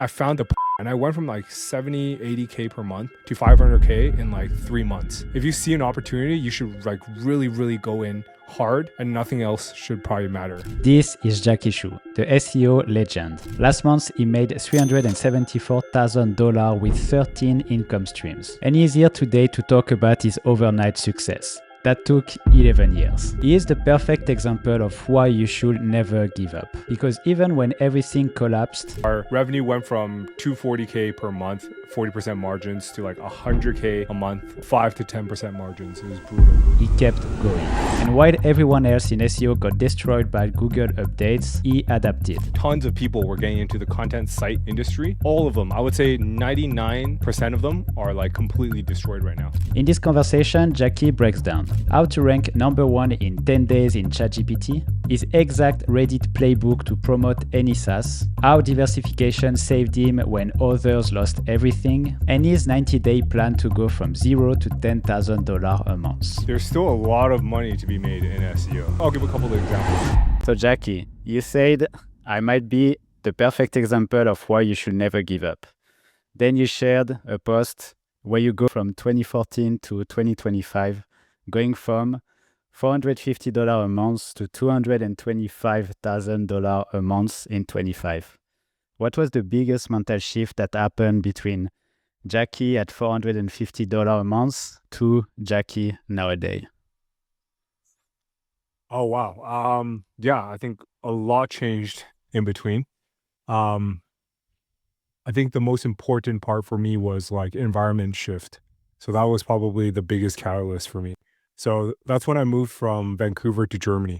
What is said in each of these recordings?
I found the and I went from like 70, 80K per month to 500K in like 3 months. If you see an opportunity, you should like really go in hard, and nothing else should probably matter. This is Jacky Chou, the SEO legend. Last month, he made $374,000 with 13 income streams. And he is here today to talk about his overnight success. That took 11 years. He is the perfect example of why you should never give up. Because even when everything collapsed, our revenue went from 240K per month, 40% margins, to like 100K a month, 5 to 10% margins. It was brutal. He kept going. And while everyone else in SEO got destroyed by Google updates, he adapted. Tons of people were getting into the content site industry. All of them, I would say 99% of them are like completely destroyed right now. In this conversation, Jacky breaks down how to rank #1 in 10 days in ChatGPT, his exact Reddit playbook to promote any SaaS, how diversification saved him when others lost everything, and his 90-day plan to go from $0 to $10,000 a month. There's still a lot of money to be made in SEO. I'll give a couple of examples. So Jacky, you said I might be the perfect example of why you should never give up. Then you shared a post where you go from 2014 to 2025, going from $450 a month to $225,000 a month in 25. What was the biggest mental shift that happened between Jacky at $450 a month to Jacky nowadays? Oh, wow. Yeah, I think a lot changed in between. I think the most important part for me was like environment shift. So that was probably the biggest catalyst for me. So that's when I moved from Vancouver to Germany,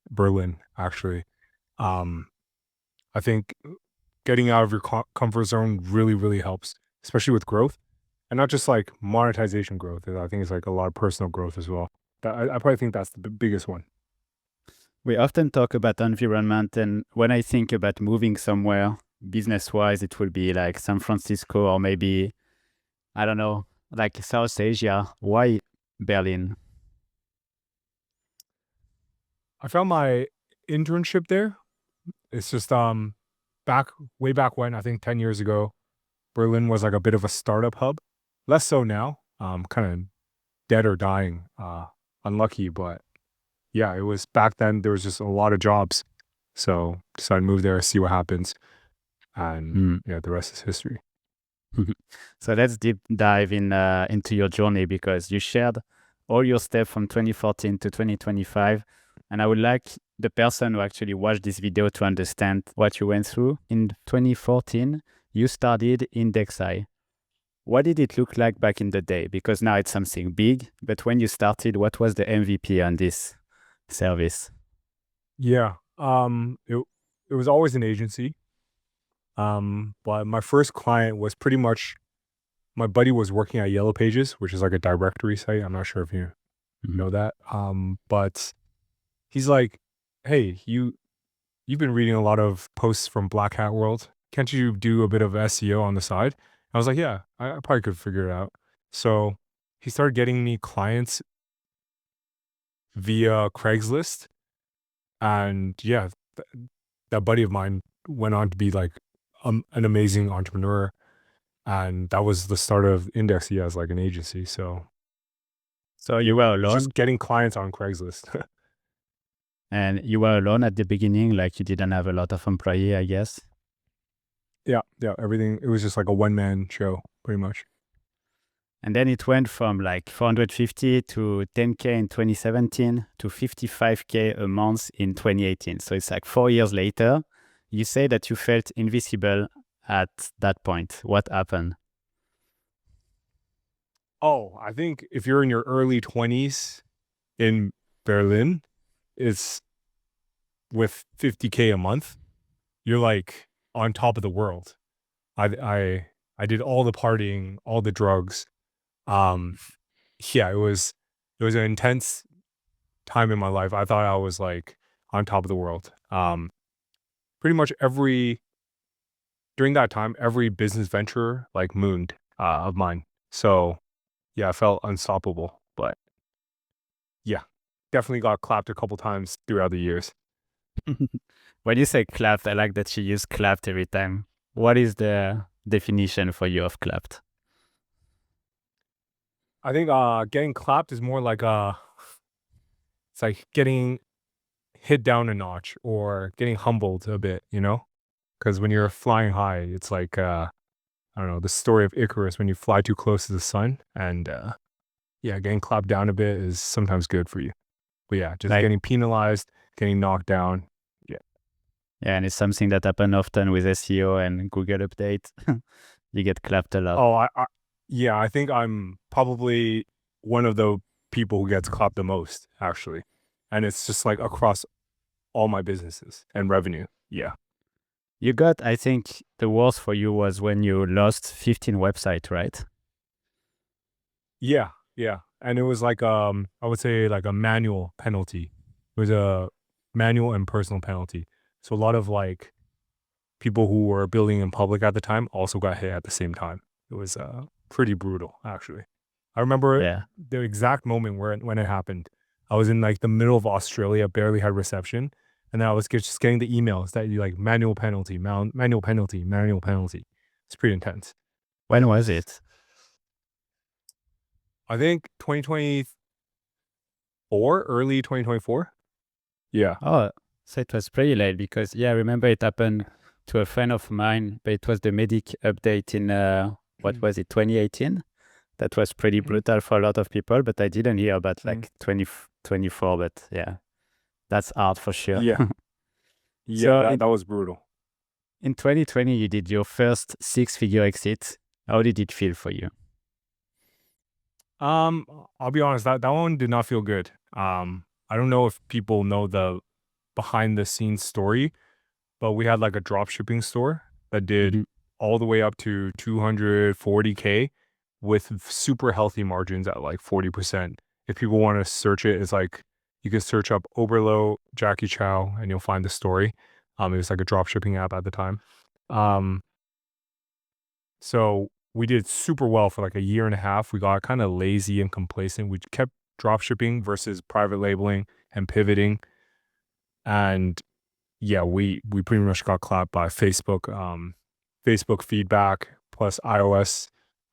Berlin, actually. I think getting out of your comfort zone really helps, especially with growth, and not just like monetization growth. I think it's like a lot of personal growth as well. I probably think that's the biggest one. We often talk about environment, and when I think about moving somewhere business-wise, it will be like San Francisco or maybe, I don't know, like South Asia. Why Berlin? I found my internship there. It's just way back when, I think 10 years ago, Berlin was like a bit of a startup hub. Less so now. Kind of dead or dying. Unlucky, but yeah, it was back then. There was just a lot of jobs, so decided to move there, see what happens, and yeah, the rest is history. So let's deep dive into your journey, because you shared all your steps from 2014 to 2025. And I would like the person who actually watched this video to understand what you went through. In 2014, you started Indexi. What did it look like back in the day? Because now it's something big, but when you started, what was the MVP on this service? Yeah, it was always an agency. But my first client was pretty much my buddy was working at Yellow Pages, which is like a directory site. I'm not sure if you know that. But he's like, hey, you've been reading a lot of posts from Black Hat World. Can't you do a bit of SEO on the side? I was like, yeah, I probably could figure it out. So he started getting me clients via Craigslist. And yeah, that buddy of mine went on to be like an amazing entrepreneur. And that was the start of Indexi as like an agency. So you were alone? Just getting clients on Craigslist. And you were alone at the beginning, like you didn't have a lot of employee, I guess? Yeah, everything. It was just like a one-man show, pretty much. And then it went from like 450 to 10K in 2017 to 55K a month in 2018. So it's like 4 years later. You say that you felt invisible at that point. What happened? Oh, I think if you're in your early 20s in Berlin, it's with 50K a month, you're like on top of the world. I did all the partying, all the drugs. Yeah, it was an intense time in my life. I thought I was like on top of the world. Pretty much during that time, every business venture like mooned of mine. So yeah, I felt unstoppable. But yeah, definitely got clapped a couple times throughout the years. When you say clapped, I like that you use clapped every time. what is the definition for you of clapped? I think getting clapped is more like it's like getting hit down a notch or getting humbled a bit, you know? Because when you're flying high, it's like I don't know, the story of Icarus when you fly too close to the sun, and yeah, getting clapped down a bit is sometimes good for you. But yeah, just Like, getting penalized, getting knocked down. Yeah. yeah, and it's something that happen often with SEO and Google update. You get clapped a lot. Oh, yeah, I think I'm probably one of the people who gets clapped the most, actually. And it's just like across all my businesses and revenue. Yeah. You got, I think, the worst for you was when you lost 15 websites, right? Yeah. Yeah. And it was like I would say like a manual penalty. It was a manual and personal penalty. So a lot of like people who were building in public at the time also got hit at the same time. It was pretty brutal, actually. I remember Yeah. the exact moment where when it happened. I was in like the middle of Australia, barely had reception, and then I was just getting the emails that you like manual penalty, manual penalty, manual penalty. It's pretty intense. When was it? I think 2024, early 2024. Yeah. Oh, so it was pretty late because, yeah, I remember it happened to a friend of mine, but it was the medic update in, what was it, 2018? That was pretty Mhm. brutal for a lot of people, but I didn't hear about Mhm. like 2024, but yeah, that's hard for sure. Yeah. Yeah, So that was brutal. in 2020, you did your first six-figure exit. How did it feel for you? Um, I'll be honest, that one did not feel good. I don't know if people know the behind the scenes story, but we had like a drop shipping store that did Mhm. all the way up to 240K with super healthy margins at like 40%. If people want to search it, it's like you can search up Oberlo Jacky Chou and you'll find the story. It was like a drop shipping app at the time. Um, so we did super well for like a year and a half. We got kind of lazy and complacent. We kept drop shipping versus private labeling and pivoting. And yeah, we pretty much got clapped by Facebook, Facebook feedback plus iOS.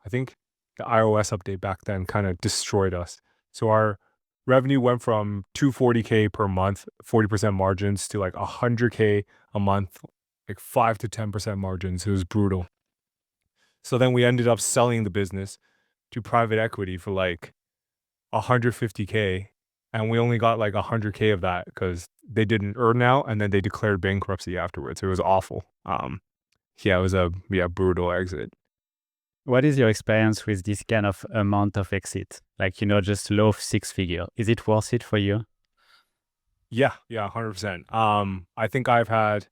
I think the iOS update back then kind of destroyed us. So our revenue went from 240K per month, 40% margins to like 100K a month, like 5 to 10% margins. It was brutal. So then we ended up selling the business to private equity for like 150K, and we only got like 100K of that because they didn't earn out and then they declared bankruptcy afterwards. It was awful. Yeah, it was a brutal exit. What is your experience with this kind of amount of exit? Like, just low six-figure. Is it worth it for you? Yeah, 100%. I think I've had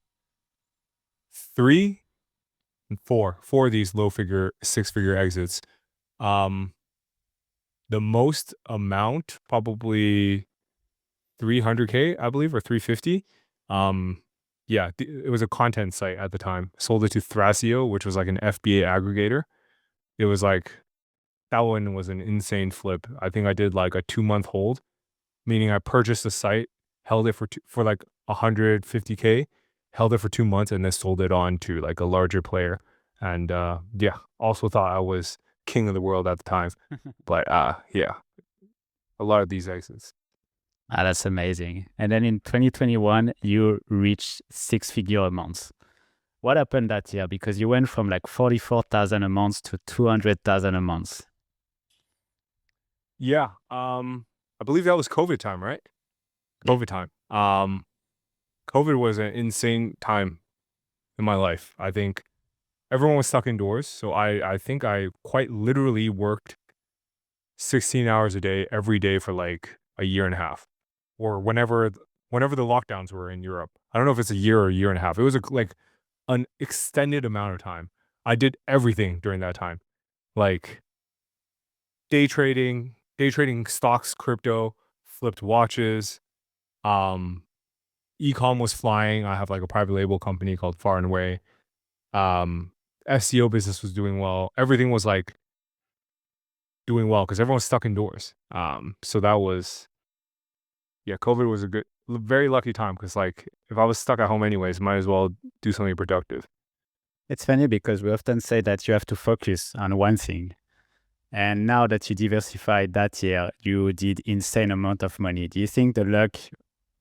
three, four of these six figure exits. Um, the most amount probably 300K, I believe, or 350. Um, yeah, it was a content site at the time. Sold it to Thrasio, which was like an FBA aggregator. It was like that one was an insane flip. I think I did like a 2 month hold, meaning I purchased the site, held it for like 150K, held it for 2 months, and then sold it on to like a larger player. And yeah, also thought I was king of the world at the time. But yeah, a lot of these exits. Ah, that's amazing. And then in 2021, you reached six-figure amounts. What happened that year? Because you went from like 44,000 a month to 200,000 a month. Yeah, I believe that was COVID time, right? Yeah. COVID time. COVID was an insane time in my life. I think everyone was stuck indoors, so I think I quite literally worked 16 hours a day every day for like a year and a half, or whenever the lockdowns were in Europe. I don't know if it's a year or a year and a half. It was like an extended amount of time. I did everything during that time, like day trading stocks, crypto, flipped watches. Um, Ecom was flying. I have like a private label company called Far and Away. SEO business was doing well. Everything was like doing well because everyone's stuck indoors. So that was yeah, COVID was a very lucky time because like if I was stuck at home anyways, might as well do something productive. It's funny because we often say that you have to focus on one thing. And now that you diversified that year, you did insane amount of money. Do you think the luck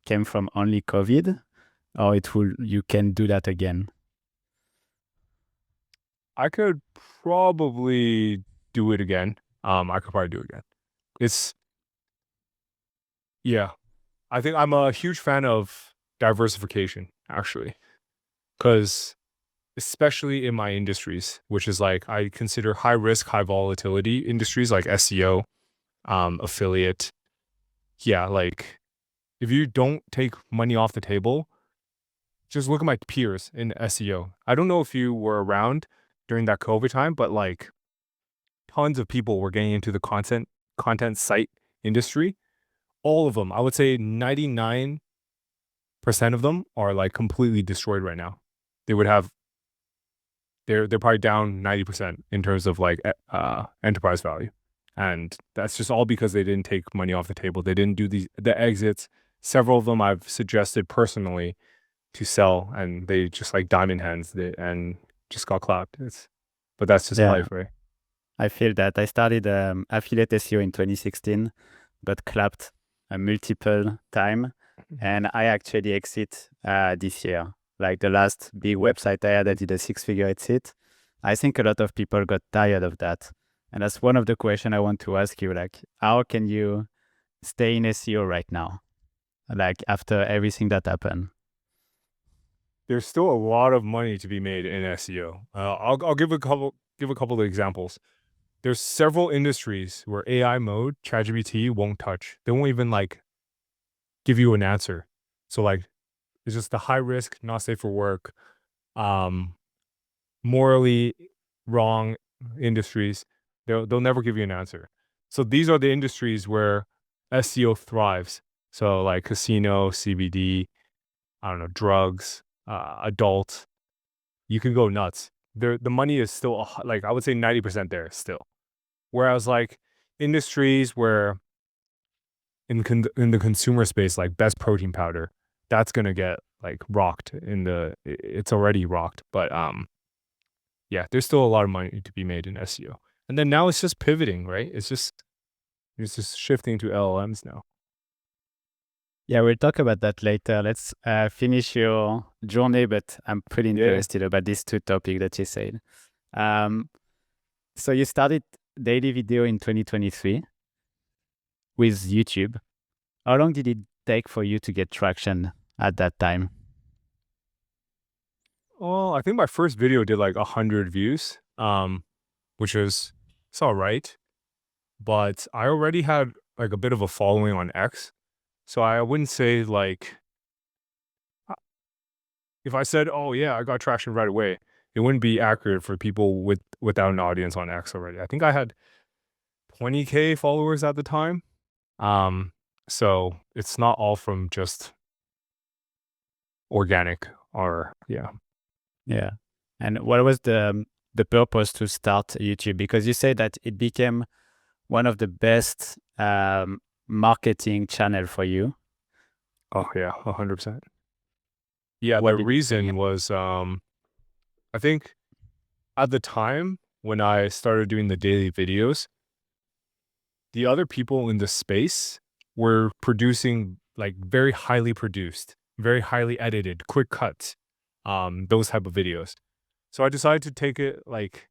came from only COVID, or you can do that again? I could probably do it again. I could probably do it again. It's yeah. I think I'm a huge fan of diversification, actually, because especially in my industries, which is like I consider high risk, high volatility industries like SEO, affiliate. Yeah, like if you don't take money off the table, just look at my peers in SEO. I don't know if you were around during that COVID time, but like tons of people were getting into the content site industry. All of them, I would say 99% of them are like completely destroyed right now. They would have they're probably down 90% in terms of like enterprise value. And that's just all because they didn't take money off the table. They didn't do the exits. Several of them I've suggested personally to sell, and they just like diamond hands it and just got clapped. But that's just Yeah, life, right? I feel that. I started affiliate SEO in 2016, got clapped a multiple time, and I actually exit this year. Like the last big website I had, I did a six-figure exit. I think a lot of people got tired of that. And that's one of the questions I want to ask you, like, how can you stay in SEO right now? Like after everything that happened? There's still a lot of money to be made in SEO. I'll give a couple of examples. There's several industries where AI mode, ChatGPT won't touch. They won't even like give you an answer. So like it's just the high risk, not safe for work, um, morally wrong industries. They'll never give you an answer. So these are the industries where SEO thrives. So like casino, CBD, I don't know, drugs, adult. You can go nuts. The money is still like I would say 90% there still. Whereas like industries where in the consumer space, like best protein powder, that's gonna get like rocked it's already rocked. But yeah, there's still a lot of money to be made in SEO. And then now it's just pivoting, right? It's just shifting to LLMs now. Yeah, we'll talk about that later. Let's finish your journey, but I'm pretty Yeah. interested about these two topics that you said. Um, so you started daily video in 2023 with YouTube. How long did it take for you to get traction at that time? Well, I think my first video did like 100 views, which is it's all right. But I already had like a bit of a following on X. So I wouldn't say like uh, if I said, "Oh yeah, I got traction right away," it wouldn't be accurate for people without an audience on X already. I think I had 20K followers at the time. Um, so it's not all from just organic or yeah. Yeah. And what was the purpose to start YouTube? Because you said that it became one of the best marketing channel for you. Oh yeah, 100%. Yeah, What the did you think? reason was I think at the time when I started doing the daily videos, the other people in the space were producing like very highly produced, very highly edited, quick cuts, those type of videos. So I decided to take it like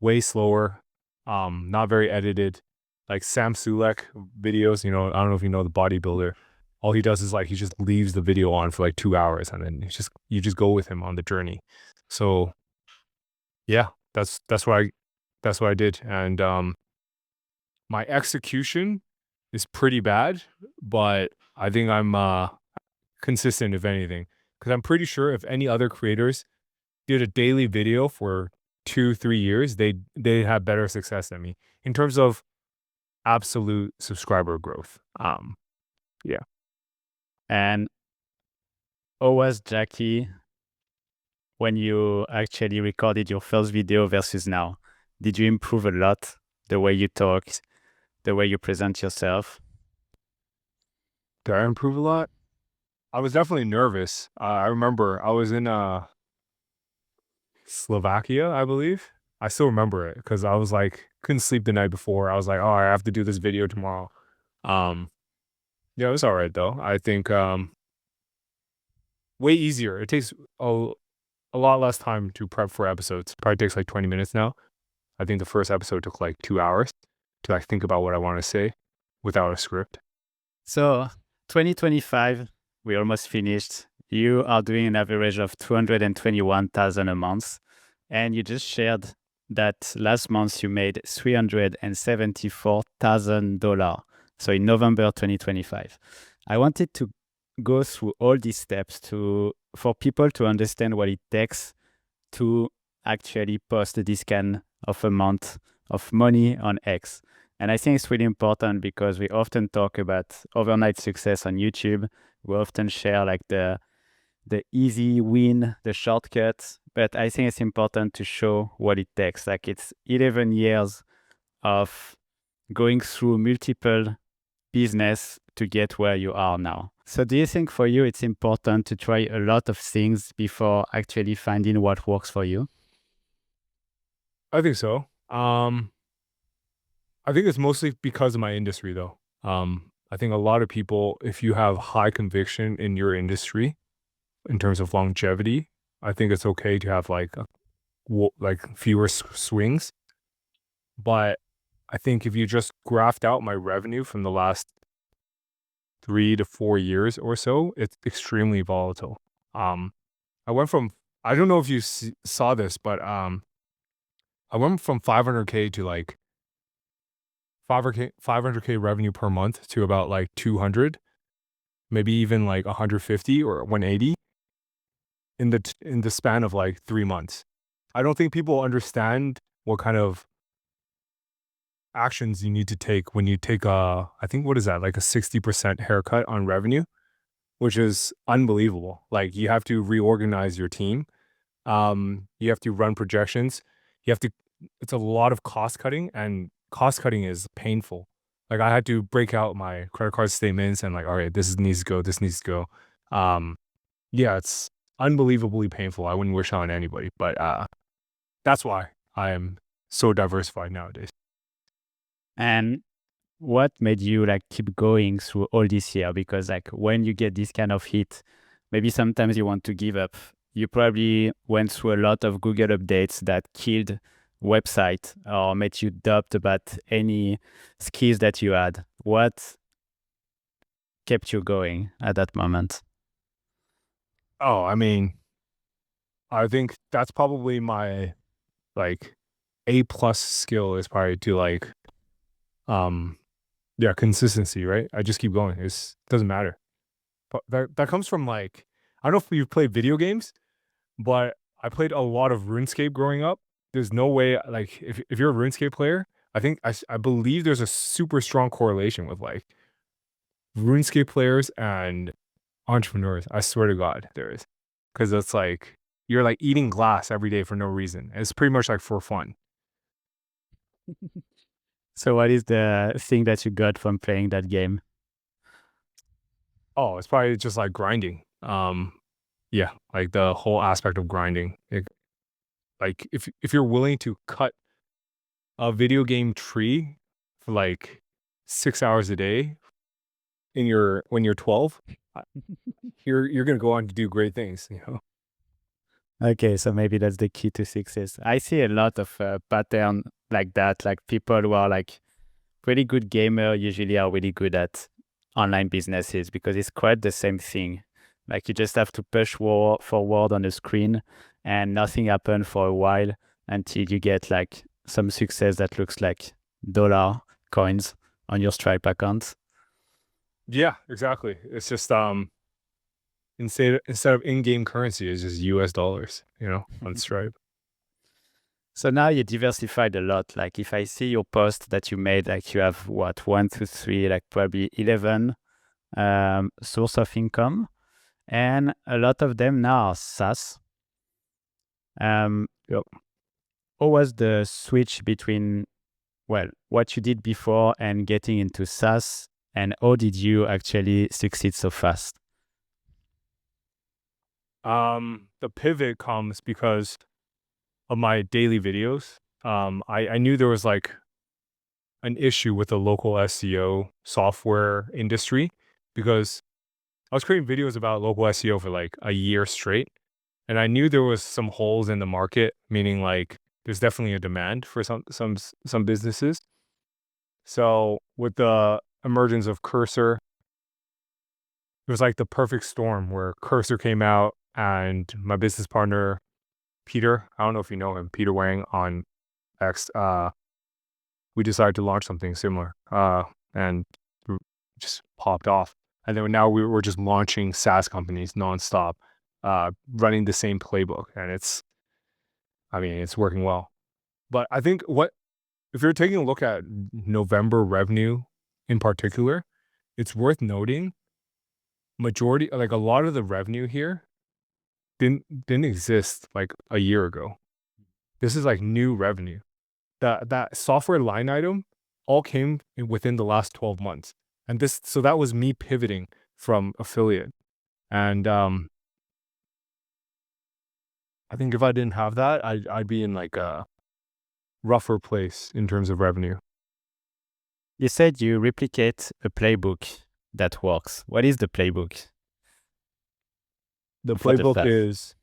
way slower, not very edited, like Sam Sulek videos. I don't know if you know the bodybuilder. All he does is like he just leaves the video on for like 2 hours, and then you just go with him on the journey. So yeah, that's what I did, and my execution is pretty bad, but I think I'm consistent if anything, because I'm pretty sure if any other creators did a daily video for 2-3 years, they have better success than me in terms of absolute subscriber growth. Yeah. And how was Jacky when you actually recorded your first video versus now? Did you improve a lot the way you talk, the way you present yourself? Did I improve a lot? I was definitely nervous. I remember I was in Slovakia, I believe. I still remember it because I was like couldn't sleep the night before. I was like, oh, I have to do this video tomorrow. Um, yeah, it was all right though. I think way easier. It takes a lot less time to prep for episodes. Probably takes like 20 minutes now. I think the first episode took like 2 hours to like think about what I want to say without a script. So 2025, we almost finished. You are doing an average of 221,000 a month. And you just shared that last month you made $374,000. So in November 2025. I wanted to go through all these steps for people to understand what it takes to actually post this kind of amount of money on X. And I think it's really important because we often talk about overnight success on YouTube. We often share like the easy win, the shortcuts, but I think it's important to show what it takes. Like it's 11 years of going through multiple business to get where you are now. So do you think for you it's important to try a lot of things before actually finding what works for you? I think so. I think it's mostly because of my industry though. I think a lot of people, if you have high conviction in your industry in terms of longevity, I think it's okay to have like like fewer swings. But I think if you just graphed out my revenue from the last 3 to 4 years or so, it's extremely volatile. Um, I went from I don't know if you saw this, but I went from 500K to like 500K revenue per month to about like 200, maybe even like 150 or 180 in the span of like 3 months. I don't think people understand what kind of actions you need to take when you take I think what is that, like a 60% haircut on revenue, which is unbelievable. Like you have to reorganize your team. You have to run projections. You have to it's a lot of cost cutting, and cost cutting is painful. Like I had to break out my credit card statements and like, all right, this needs to go, this needs to go. Yeah, it's unbelievably painful. I wouldn't wish on anybody, but that's why I am so diversified nowadays. And what made you like keep going through all this year? Because like when you get this kind of hit, maybe sometimes you want to give up. You probably went through a lot of Google updates that killed website or made you doubt about any skills that you had. What kept you going at that moment? Oh, I mean, I think that's probably my like A+ skill is probably to like um yeah, consistency, right? I just keep going. Doesn't matter. But that comes from like I don't know if you've played video games, but I played a lot of RuneScape growing up. There's no way like if you're a RuneScape player, I think I believe there's a super strong correlation with like RuneScape players and entrepreneurs. I swear to God, there is. Because it's like you're like eating glass every day for no reason. It's pretty much like for fun. So what is the thing that you got from playing that game? Oh, it's probably just like grinding. Yeah, like the whole aspect of grinding. Like if you're willing to cut a video game tree for like 6 hours a day in your when you're 12, you're gonna go on to do great things. You know. Okay, so maybe that's the key to success. I see a lot of pattern like that, like people who are like pretty good gamer usually are really good at online businesses because it's quite the same thing. Like you just have to push forward on the screen and nothing happens for a while until you get like some success that looks like dollar coins on your Stripe account. Yeah, exactly. It's just instead of in-game currency, it's just US dollars. You know, on Stripe. So now you diversified a lot. Like if I see your post that you made, like you have what, 1, 2, 3, like probably 11 source of income, and a lot of them now are SaaS. Yep. What was the switch between, well, what you did before and getting into SaaS, and how did you actually succeed so fast? The pivot comes because of my daily videos, I knew there was like an issue with the local SEO software industry because I was creating videos about local SEO for like a year straight. And I knew there was some holes in the market, meaning like there's definitely a demand for some businesses. So with the emergence of Cursor, it was like the perfect storm where Cursor came out and my business partner, Peter, I don't know if you know him, Peter Wang on X, we decided to launch something similar and just popped off. And then now we're just launching SaaS companies nonstop, running the same playbook. And it's working well. But I think if you're taking a look at November revenue in particular, it's worth noting majority, like a lot of the revenue here didn't exist like a year ago. This is like new revenue. That software line item all came within the last 12 months. And so that was me pivoting from affiliate. And I think if I didn't have that, I'd be in like a rougher place in terms of revenue. You said you replicate a playbook that works. What is the playbook? The For the playbook SaaS? is,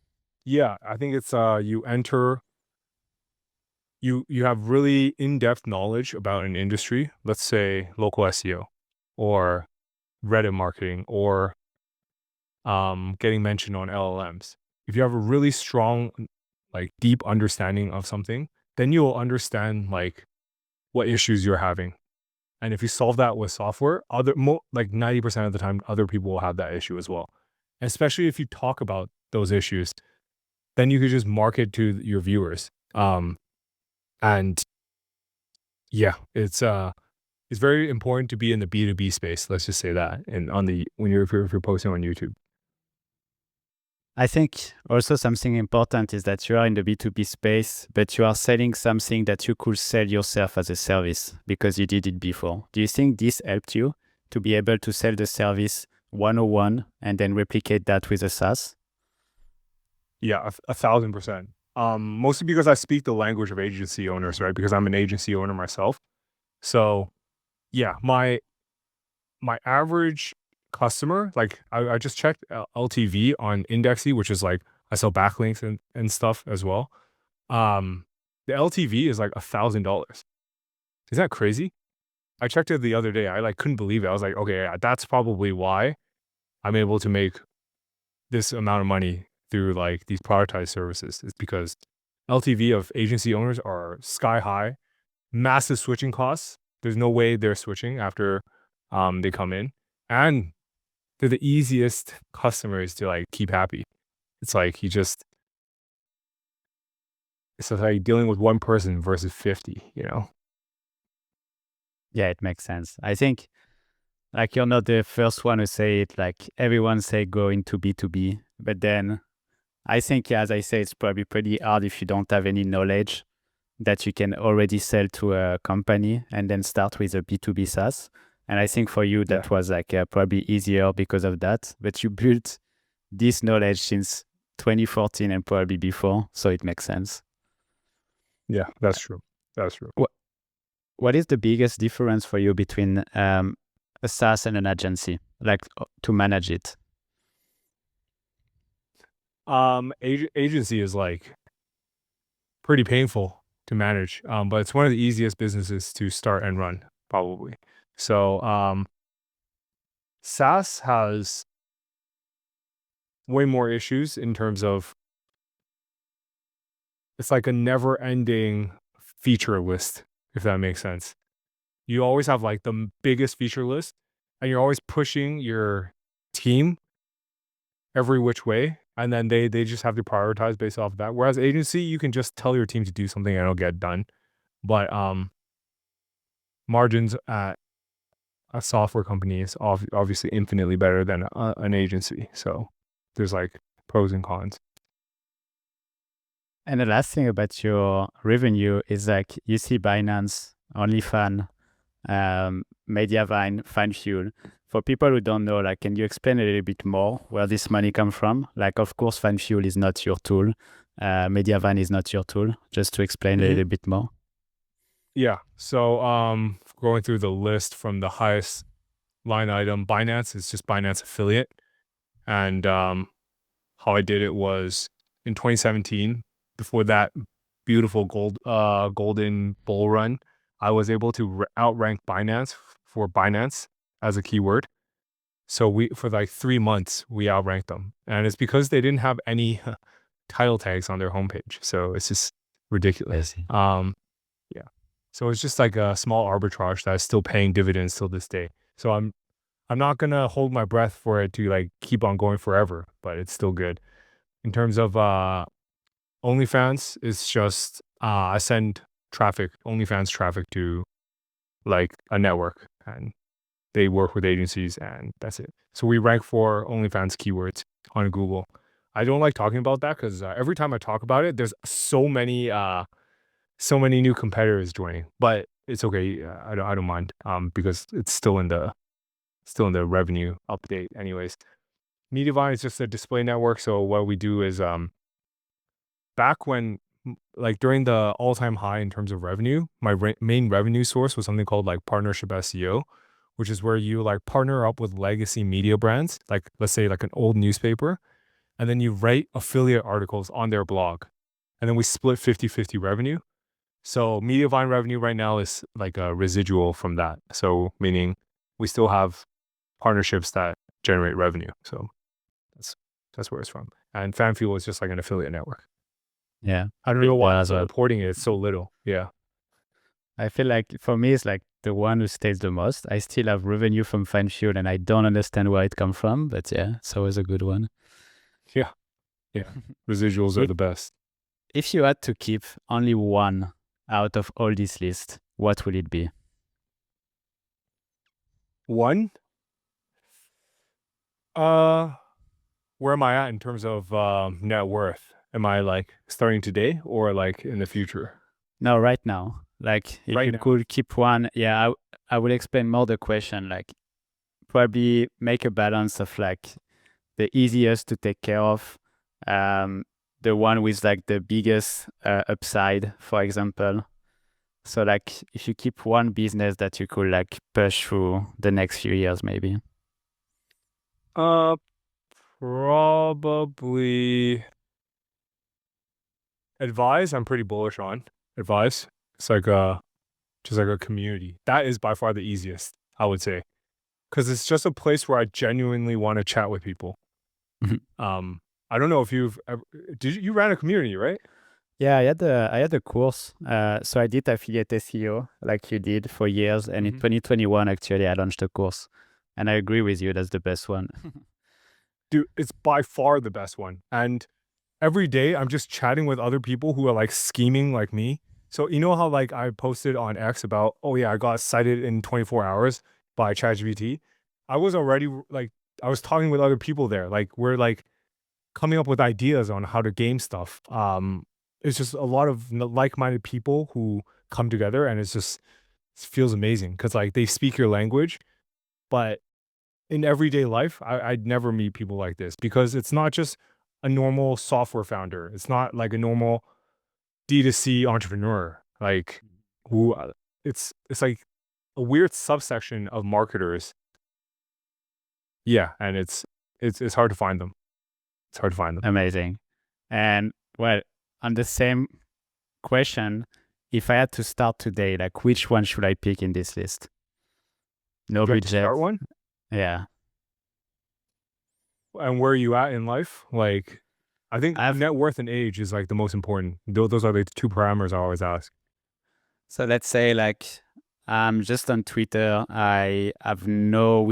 yeah, I think it's you enter, you have really in-depth knowledge about an industry, let's say local SEO or Reddit marketing or getting mentioned on LLMs. If you have a really strong, like deep understanding of something, then you'll understand like what issues you're having. And if you solve that with software, like 90% of the time, other people will have that issue as well. Especially if you talk about those issues, then you could just market to your viewers. And yeah, it's very important to be in the B2B space. Let's just say that. And if you're posting on YouTube. I think also something important is that you are in the B2B space, but you are selling something that you could sell yourself as a service because you did it before. Do you think this helped you to be able to sell the service 101 and then replicate that with a SaaS? Yeah, 1,000%. Mostly because I speak the language of agency owners, right? Because I'm an agency owner myself. So yeah, my average customer, like I just checked LTV on Indexy, which is like I sell backlinks and stuff as well. The LTV is like $1,000. Is that crazy? I checked it the other day. I like couldn't believe it. I was like, okay, yeah, that's probably why I'm able to make this amount of money through like these productized services. It's because LTV of agency owners are sky high, massive switching costs. There's no way they're switching after they come in, and they're the easiest customers to like keep happy. It's like it's like dealing with one person versus 50, you know? Yeah, it makes sense. I think like you're not the first one to say it, like everyone say go into B2B, but then I think, as I say, it's probably pretty hard if you don't have any knowledge that you can already sell to a company and then start with a B2B SaaS. And I think for you, that was like probably easier because of that. But you built this knowledge since 2014 and probably before, so it makes sense. Yeah, that's true. That's true. What is the biggest difference for you between a SaaS and an agency, like to manage it? Agency is like pretty painful to manage, but it's one of the easiest businesses to start and run, probably. So SaaS has way more issues in terms of it's like a never-ending feature list, if that makes sense. You always have like the biggest feature list, and you're always pushing your team every which way, and then they just have to prioritize based off of that. Whereas agency, you can just tell your team to do something and it'll get done. But margins at a software company is obviously infinitely better than an agency. So there's like pros and cons. And the last thing about your revenue is like you see Binance, OnlyFans, Mediavine, FanFuel. For people who don't know, like, can you explain a little bit more where this money come from? Like, of course, FanFuel is not your tool. Mediavine is not your tool, just to explain a little bit more. Yeah. So going through the list from the highest line item, Binance is just Binance affiliate. And how I did it was in 2017, before that beautiful golden bull run, I was able to outrank Binance for Binance as a keyword. So for like 3 months, we outranked them. And it's because they didn't have any title tags on their homepage. So it's just ridiculous. Yeah. So it's just like a small arbitrage that's still paying dividends till this day. So I'm not gonna hold my breath for it to like keep on going forever, but it's still good. In terms of OnlyFans, it's just I send OnlyFans traffic to like a network, and they work with agencies, and that's it. So we rank for OnlyFans keywords on Google. I don't like talking about that because every time I talk about it, there's so many new competitors joining. But it's okay. I don't mind because it's still in the revenue update anyways. Mediavine is just a display network. So what we do is back when like during the all-time high in terms of revenue, my main revenue source was something called like partnership SEO, which is where you like partner up with legacy media brands, like let's say like an old newspaper, and then you write affiliate articles on their blog. And then we split 50-50 revenue. So Mediavine revenue right now is like a residual from that. So meaning we still have partnerships that generate revenue. So that's where it's from. And FanFuel is just like an affiliate network. Yeah. I don't know why as well. reporting it so little. Yeah. I feel like for me, it's like the one who stays the most. I still have revenue from FanFuel and I don't understand where it comes from, but yeah, it's always a good one. Yeah. Yeah. Residuals are the best. If you had to keep only one out of all this list, what would it be? One? Where am I at in terms of net worth? Am I like starting today or like in the future? No, right now. Like if Right you now. could keep one, yeah, I will explain more the question. Like probably make a balance of like the easiest to take care of, the one with like the biggest upside, for example. So like if you keep one business that you could like push through the next few years, maybe. Probably Advise. I'm pretty bullish on Advise. It's like just like a community. That is by far the easiest, I would say, because it's just a place where I genuinely want to chat with people. I don't know if you've ever, you ran a community, right? Yeah, I had a course. So I did affiliate SEO like you did for years, and in 2021 actually I launched a course, and I agree with you. That's the best one. Dude, it's by far the best one. And every day I'm just chatting with other people who are like scheming like me. So you know how like I posted on X about, oh yeah, I got cited in 24 hours by ChatGPT. I was already like, I was talking with other people there. Like we're like coming up with ideas on how to game stuff. It's just a lot of like-minded people who come together, and it feels amazing because like they speak your language. But in everyday life, I'd never meet people like this because it's not just a normal software founder. It's not like a normal D2C entrepreneur, like who it's like a weird subsection of marketers. Yeah, and it's hard to find them. It's hard to find them. Amazing. And well, on the same question, if I had to start today, like which one should I pick in this list? No budget. Start one? Yeah. And where are you at in life? Like, I think net worth and age is like the most important. Those are the two parameters I always ask. So let's say like I'm just on Twitter. I have no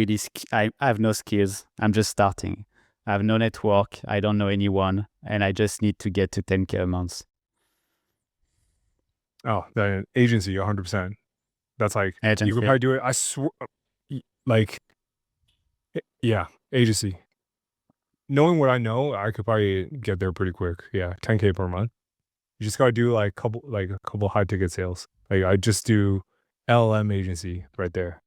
I have no skills. I'm just starting. I have no network. I don't know anyone, and I just need to get to 10K a month. Oh, the agency, 100%. That's like Agency. You could probably do it. I swear, like, yeah, agency. Knowing what I know, I could probably get there pretty quick. Yeah, 10K per month. You just gotta do like a couple high ticket sales. Like I just do LLM agency right there.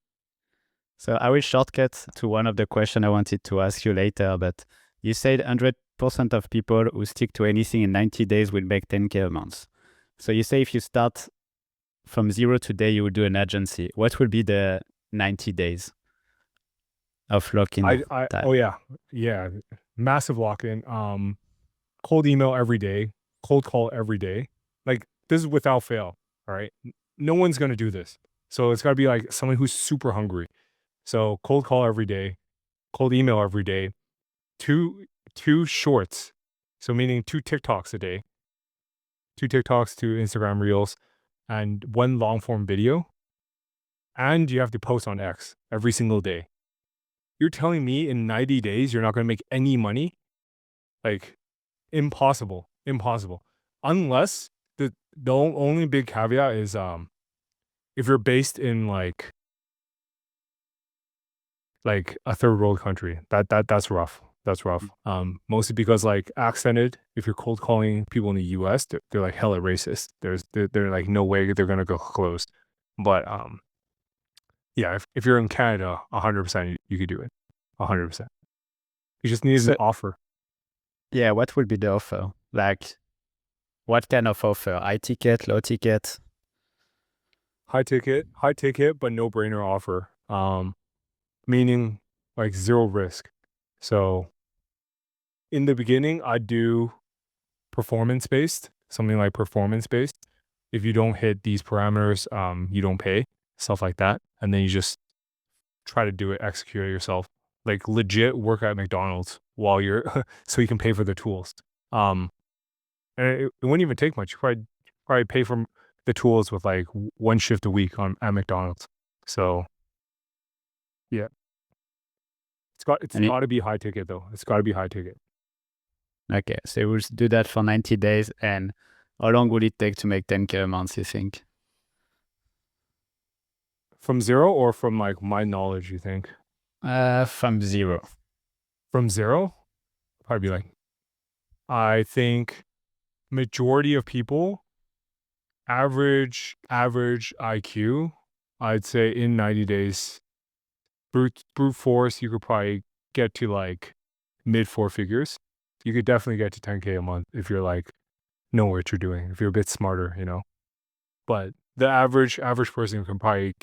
So I will shortcut to one of the questions I wanted to ask you later, but you said 100% 90% of people who stick to anything in 90 days will make 10K a month. So you say if you start from zero today, you will do an agency. What will be the 90 days of lock-in time? Oh yeah. Massive lock-in. Cold email every day, cold call every day. Like this is without fail. All right. No one's gonna do this. So it's gotta be like someone who's super hungry. So cold call every day, cold email every day, two shorts. So meaning 2 TikToks a day, 2 TikToks, 2 Instagram reels, and 1 long form video. And you have to post on X every single day. You're telling me in 90 days you're not gonna make any money? Like impossible. Unless the only big caveat is if you're based in like a third world country, that's rough. That's rough. Mostly because like accented, if you're cold calling people in the US, they're like hella racist. They're like no way they're gonna go close. But yeah, if you're in Canada, 100% you could do it. 100%. You just need an offer. Yeah, what would be the offer? Like, what kind of offer? High ticket, low ticket? High ticket, but no brainer offer. Meaning like 0 risk. So in the beginning, I do performance based, something like performance based. If you don't hit these parameters, you don't pay, stuff like that. And then you just try to do it, execute it yourself. Like legit work at McDonald's while you're so you can pay for the tools. And it wouldn't even take much. You probably pay for the tools with like 1 shift a week at McDonald's. So yeah. It's got to be high ticket though. It's got to be high ticket. Okay, so we'll do that for 90 days. And how long will it take to make 10K a month, you think? From 0 or from like my knowledge, you think? From 0. From 0? Probably be like, I think majority of people, average IQ, I'd say in 90 days, brute force, you could probably get to like mid 4 figures. You could definitely get to 10K a month if you're like, know what you're doing, if you're a bit smarter, you know? But the average person could probably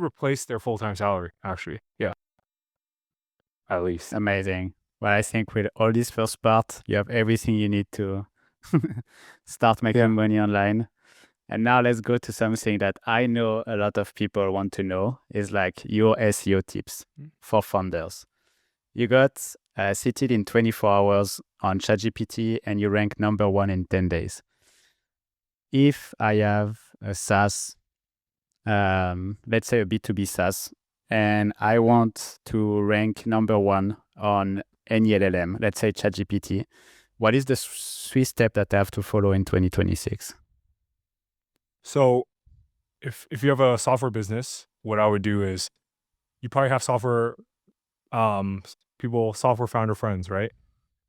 replace their full-time salary, actually. Yeah. At least. Amazing. Well, I think with all this first part, you have everything you need to start making money online. And now let's go to something that I know a lot of people want to know, is like your SEO tips for founders. You got cited in 24 hours on ChatGPT and you rank number 1 in 10 days. If I have a SaaS, let's say a B2B SaaS, and I want to rank number 1 on any LLM, let's say ChatGPT, what is the 3 step that I have to follow in 2026? So if you have a software business, what I would do is you probably have software founder friends, right?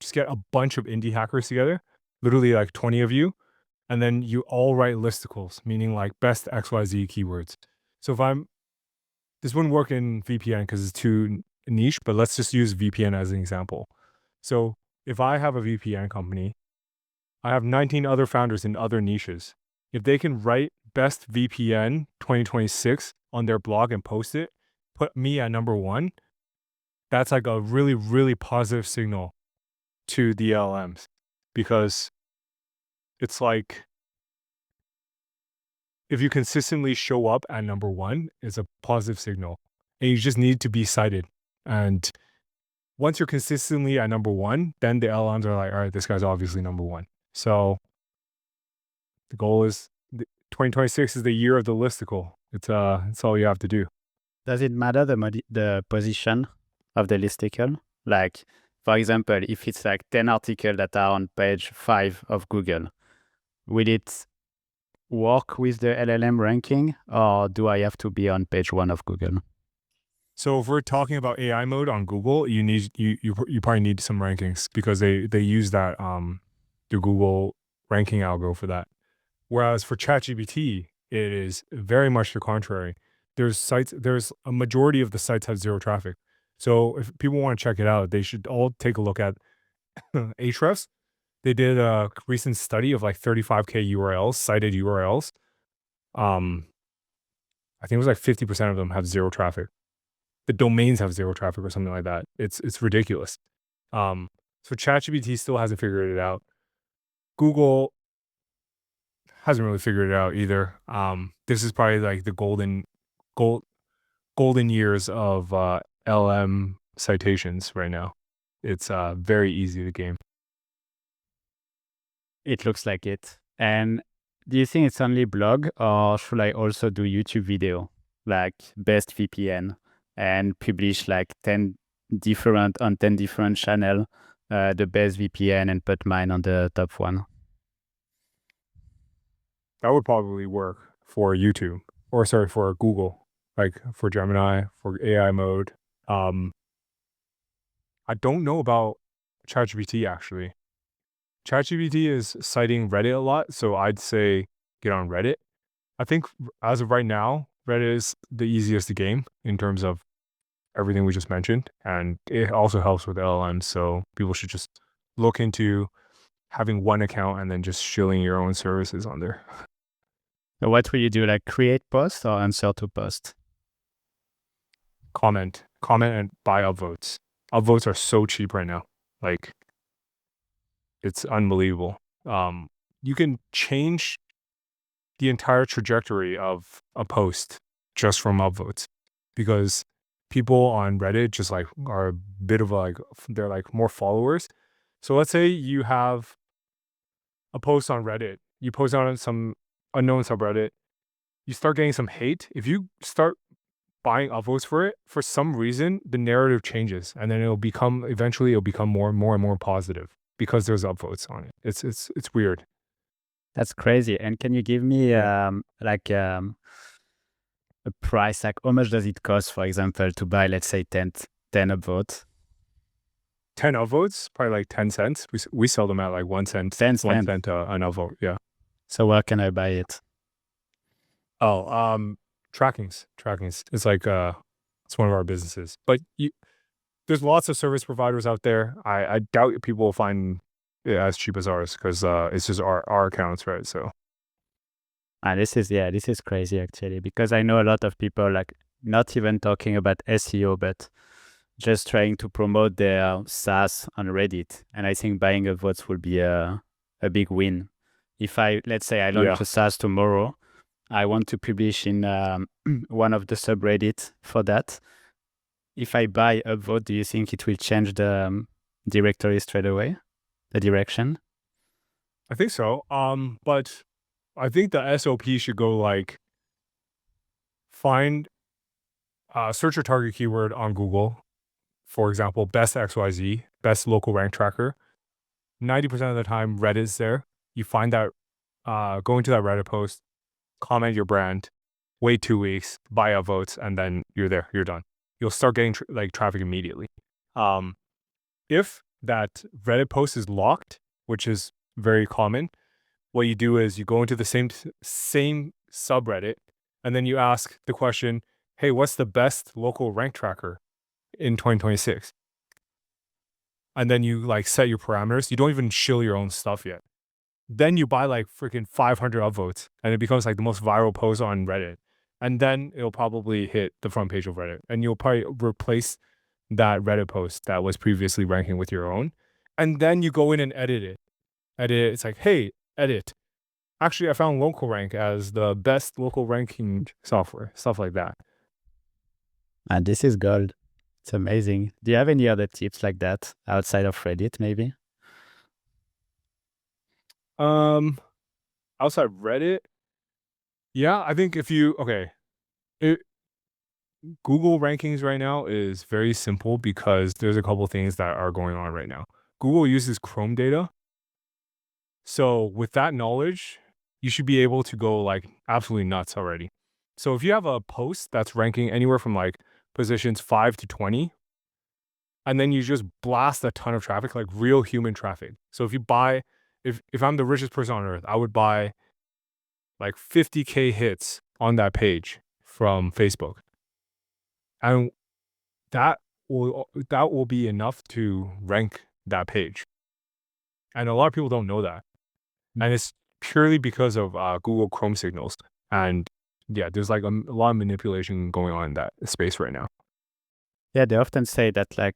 Just get a bunch of indie hackers together, literally like 20 of you, and then you all write listicles, meaning like best XYZ keywords. So this wouldn't work in VPN because it's too niche, but let's just use VPN as an example. So if I have a VPN company, I have 19 other founders in other niches. If they can write best VPN 2026 on their blog and post it, put me at number 1, that's like a really, really positive signal to the LLMs, because it's like if you consistently show up at number 1, it's a positive signal, and you just need to be cited. And once you're consistently at number 1, then the LLMs are like, all right, this guy's obviously number 1. So the goal is 2026 is the year of the listicle. It's all you have to do. Does it matter the position of the listicle? Like, for example, if it's like 10 articles that are on page 5 of Google, will it work with the LLM ranking, or do I have to be on page 1 of Google? So if we're talking about AI mode on Google, you probably need some rankings, because they use that the Google ranking algo for that. Whereas for ChatGPT, it is very much the contrary. There's a majority of the sites have 0 traffic. So if people want to check it out, they should all take a look at Ahrefs, they did a recent study of like 35K URLs, cited URLs. I think it was like 50% of them have zero traffic. The domains have zero traffic or something like that. It's ridiculous. Um, so ChatGPT still hasn't figured it out. Google hasn't really figured it out either. This is probably like the gold golden years of LM citations right now. It's very easy to game. It looks like it. And do you think it's only blog, or should I also do YouTube video, like best VPN, and publish like 10 different on 10 different channel, the best VPN, and put mine on the top one? That would probably work for YouTube, or sorry, for Google, like for Gemini, for AI mode. I don't know about ChatGPT actually. ChatGPT is citing Reddit a lot, so I'd say get on Reddit. I think as of right now, Reddit is the easiest to game in terms of everything we just mentioned, and it also helps with LLMs. So people should just look into having one account and then just shilling your own services on there. So what will you do, like create post or answer to post? Comment, and buy upvotes. Upvotes are so cheap right now. Like it's unbelievable. You can change the entire trajectory of a post just from upvotes because people on Reddit just like are a bit of like they're like more followers. So let's say you have a post on Reddit, you post on some unknown subreddit, you start getting some hate. If you start buying upvotes for it, for some reason the narrative changes and then eventually it'll become more and more and more positive because there's upvotes on it. It's weird. That's crazy. And can you give me Yeah. a price? Like how much does it cost, for example, to buy, let's say, 10 upvotes? 10 upvotes, probably like 10 cents. We sell them at like 1 cent, 10 1 cents. cent an upvote. Yeah. So where can I buy it? Oh, trackings. It's like it's one of our businesses. But there's lots of service providers out there. I doubt people will find it as cheap as ours because it's just our accounts, right? So And this is crazy actually, because I know a lot of people like not even talking about SEO, but just trying to promote their SaaS on Reddit. And I think buying a votes will be a big win. If let's say I launch yeah. a SaaS tomorrow, I want to publish in one of the subreddits for that. If I buy a vote, do you think it will change the directory straight away, the direction? I think so. But I think the SOP should go like find search your target keyword on Google. For example, best XYZ, best local rank tracker. 90% of the time Reddit is there. You find that go into that Reddit post, comment your brand, wait 2 weeks, buy upvotes, and then you're there. You're done. You'll start getting like traffic immediately. If that Reddit post is locked, which is very common, what you do is you go into the same subreddit, and then you ask the question, "Hey, what's the best local rank tracker in 2026?" And then you like set your parameters. You don't even shill your own stuff yet. Then you buy like freaking 500 upvotes and it becomes like the most viral post on Reddit. And then it'll probably hit the front page of Reddit and you'll probably replace that Reddit post that was previously ranking with your own. And then you go in and edit it. It's like, hey, edit. Actually, I found local rank as the best local ranking software, stuff like that. And this is gold. It's amazing. Do you have any other tips like that outside of Reddit, maybe? Um, Outside Reddit, yeah, I think it, Google rankings right now is very simple because there's a couple things that are going on right now. Google uses Chrome data. So with that knowledge, you should be able to go like absolutely nuts already. So if you have a post that's ranking anywhere from like positions 5 to 20, and then you just blast a ton of traffic, like real human traffic. So if I'm the richest person on earth, I would buy like 50K hits on that page from Facebook. And that will be enough to rank that page. And a lot of people don't know that. And it's purely because of Google Chrome signals. And yeah, there's like a lot of manipulation going on in that space right now. Yeah, they often say that like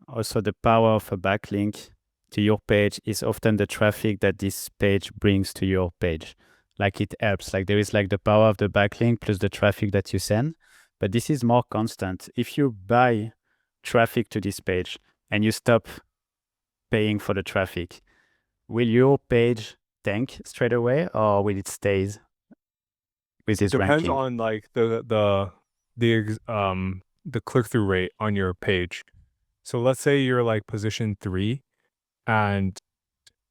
also the power of a backlink to your page is often the traffic that this page brings to your page. Like it helps. Like there is like the power of the backlink plus the traffic that you send. But this is more constant. If you buy traffic to this page and you stop paying for the traffic, will your page tank straight away or will it stays with It this depends ranking? on like the click-through rate on your page. So let's say you're like position 3 and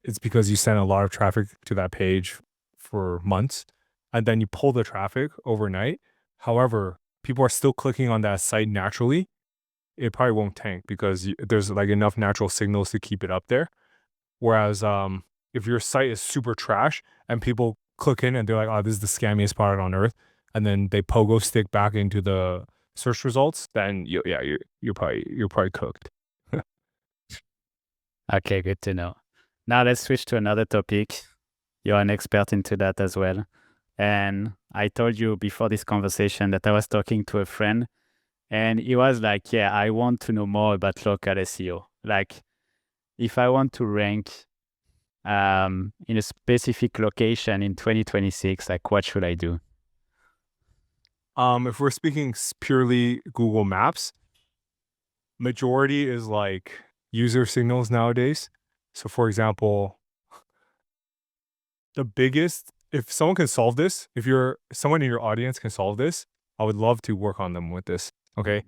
it's because you sent a lot of traffic to that page for months and then you pull the traffic overnight. However, people are still clicking on that site naturally. It probably won't tank because there's like enough natural signals to keep it up there. Whereas if your site is super trash and people click in and they're like, oh, this is the scammiest product on earth, and then they pogo stick back into the search results, then you're probably cooked. Okay, good to know. Now let's switch to another topic. You're an expert into that as well. And I told you before this conversation that I was talking to a friend and he was like, yeah, I want to know more about local SEO. Like if I want to rank in a specific location in 2026, like what should I do? If we're speaking purely Google Maps, majority is like user signals nowadays. So for example, the biggest, if someone can solve this, if you're someone in your audience can solve this, I would love to work on them with this. Okay.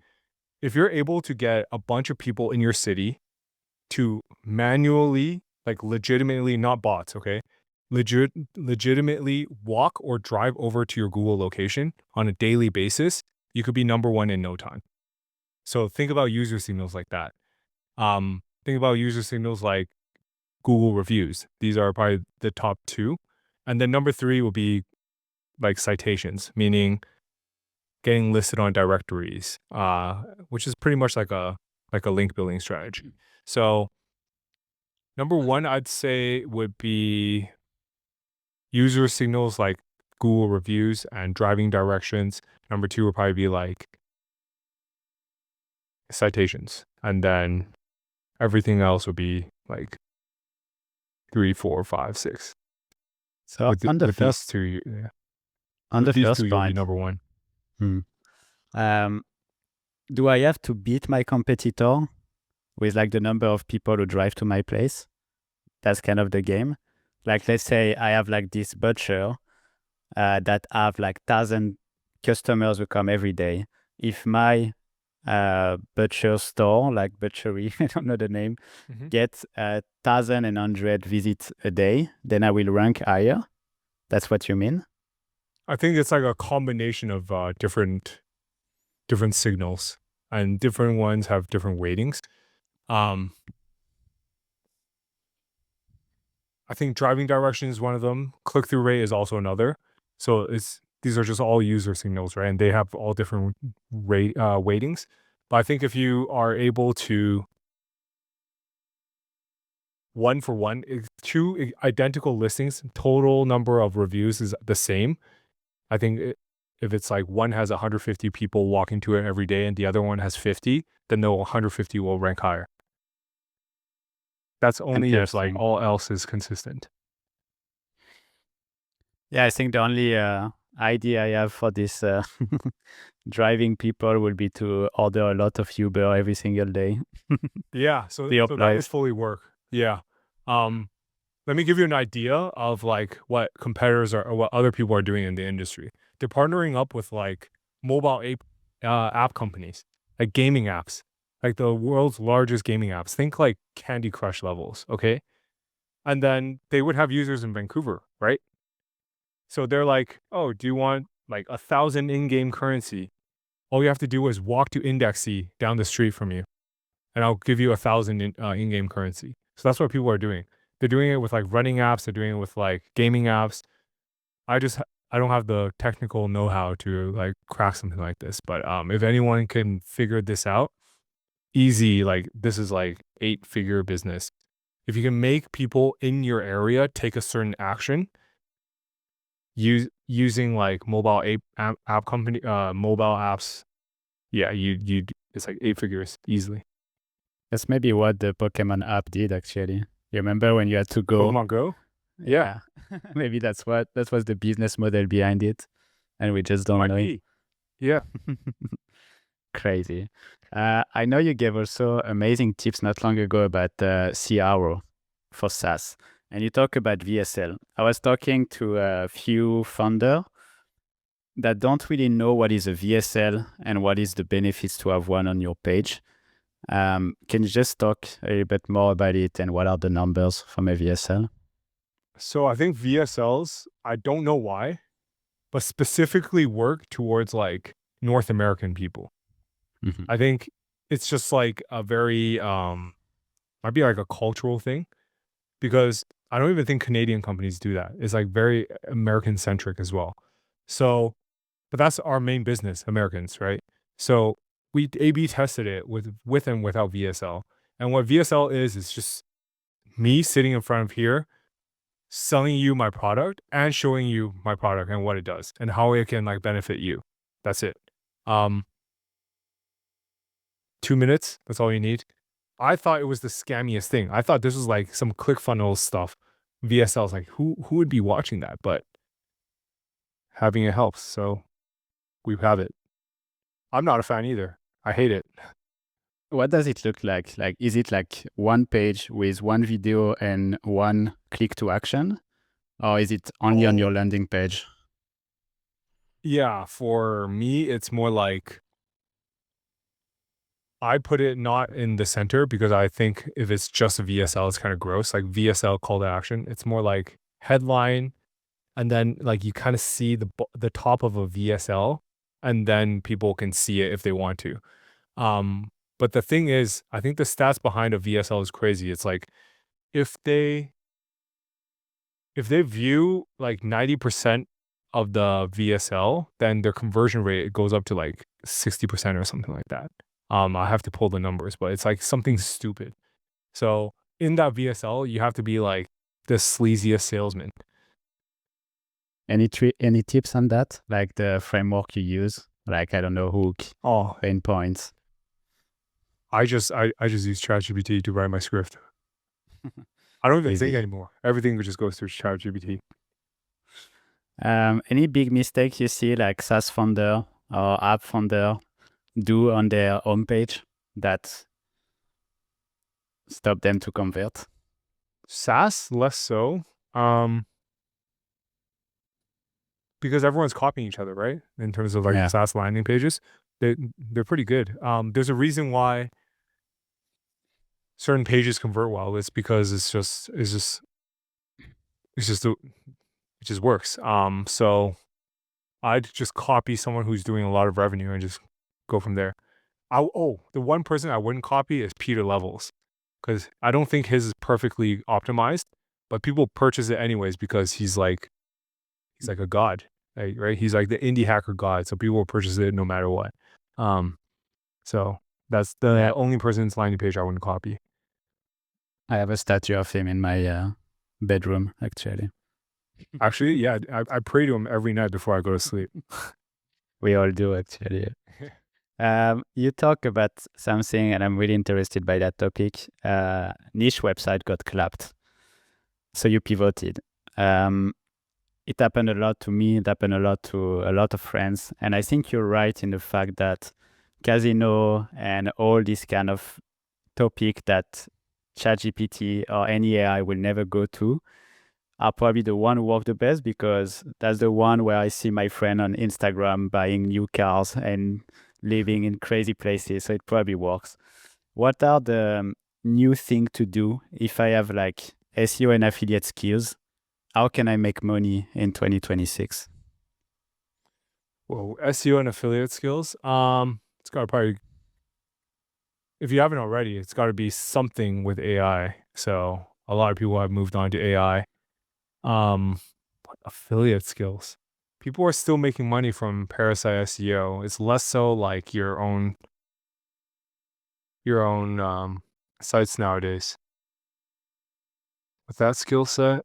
If you're able to get a bunch of people in your city to manually, like legitimately, not bots, okay, legitimately walk or drive over to your Google location on a daily basis, you could be number one in no time. So think about user signals like that. Think about user signals like Google reviews. These are probably the top 2. And then number 3 will be like citations, meaning getting listed on directories, which is pretty much like a link building strategy. So number 1, I'd say would be user signals like Google reviews and driving directions. Number 2 would probably be like citations. And then everything else would be like 3, 4, 5, 6. So on the With first, these 2, yeah. on With the these 2, first you'll be point, number 1. hmm, um, do I have to beat my competitor with like the number of people who drive to my place? That's kind of the game. Like let's say I have like this butcher that have like 1,000 customers who come every day. If my butcher store, like butchery, I don't know the name, Mhm. gets 1,100 visits a day, then I will rank higher. That's what you mean? I think it's like a combination of different signals, and different ones have different weightings. Um, I think driving direction is one of them. Click through rate is also another. So these are just all user signals, right? And they have all different weightings. But I think if you are able to one for one, 2 identical listings, total number of reviews is the same. I think if it's like one has 150 people walking to it every day and the other one has 50, then the 150 will rank higher. That's only if like Interesting. all else is consistent. Yeah, I think the only idea I have for this driving people will be to order a lot of Uber every single day. Yeah, The so that would life. fully work. Yeah. Let me give you an idea of like what competitors are or what other people are doing in the industry. They're partnering up with like mobile app companies, like gaming apps, like the world's largest gaming apps. Think like Candy Crush levels, okay? And then they would have users in Vancouver, right? So they're like, oh, do you want like 1,000 in-game currency? All you have to do is walk to Indexy down the street from you, and I'll give you 1,000 in-game currency. So that's what people are doing. They're doing it with like running apps. They're doing it with like gaming apps. I don't have the technical know-how to like crack something like this. But if anyone can figure this out, easy. Like this is like 8-figure business. if you can make people in your area take a certain action, using like mobile app company, mobile apps, yeah, it's like 8 figures easily. That's maybe what the Pokemon app did actually. You remember when you had to go? Pokemon Go, yeah, Yeah. Maybe that was the business model behind it, and we just don't might know it. be, yeah. Crazy. I know you gave also amazing tips not long ago about CRO for SaaS, and you talk about VSL. I was talking to a few founder that don't really know what is a VSL and what is the benefits to have one on your page. Can you just talk a little bit more about it and what are the numbers from a VSL? So I think VSLs, I don't know why, but specifically work towards like North American people. Mhm. I think it's just like a very might be like a cultural thing, because I don't even think Canadian companies do that. It's like very American centric as well. So, but that's our main business, Americans, right? So we A/B tested it with and without VSL. And what VSL is just me sitting in front of here, selling you my product and showing you my product and what it does and how it can like benefit you. That's it. Um, 2 minutes. That's all you need. I thought it was the scammiest thing. I thought this was like some ClickFunnels stuff. VSL is like, who would be watching that? But having it helps. So we have it. I'm not a fan either. I hate it. What does it look like? Like, is it like one page with one video and one click to action? Or is it only on your Oh, landing page? yeah. For me, it's more like I put it not in the center, because I think if it's just a VSL, it's kind of gross. Like VSL call to action. It's more like headline, and then like you kind of see the top of a VSL, and then people can see it if they want to. But the thing is, I think the stats behind a VSL is crazy. It's like if they view like 90% of the VSL, then their conversion rate goes up to like 60% or something like that. I have to pull the numbers, but it's like something stupid. So in that VSL, you have to be like the sleaziest salesman. Any tips on that? Like the framework you use? Like, I don't know, hook, Oh, pain points. I just use ChatGPT to write my script. I don't even think Easy. anymore. Everything just goes through ChatGPT. Any big mistakes you see like SaaS founder or app founder do on their homepage that stop them to convert? SaaS, less so. Um, because everyone's copying each other, right? In terms of like Yeah. SaaS landing pages, they're pretty good. There's a reason why certain pages convert well. It's because it just works. So I'd just copy someone who's doing a lot of revenue and just go from there. The one person I wouldn't copy is Peter Levels, because I don't think his is perfectly optimized, but people purchase it anyways because he's like a god, right? He's like the indie hacker god, so people will purchase it no matter what. Um, so that's Yeah. the only person's landing page I wouldn't copy. I have a statue of him in my bedroom, actually. Actually, yeah, I pray to him every night before I go to sleep. We all do, actually. You talk about something, and I'm really interested by that topic. Niche website got clapped, so you pivoted. Um, it happened a lot to me. It happened a lot to a lot of friends, and I think you're right in the fact that casino and all this kind of topic that ChatGPT or any AI will never go to are probably the one who work the best, because that's the one where I see my friend on Instagram buying new cars and living in crazy places. So it probably works. What are the new thing to do if I have like SEO and affiliate skills? How can I make money in 2026? Well, SEO and affiliate skills. It's got to probably, if you haven't already, it's got to be something with AI. So a lot of people have moved on to AI. But affiliate skills. People are still making money from Parasite SEO. It's less so like your own sites nowadays. with that skill set,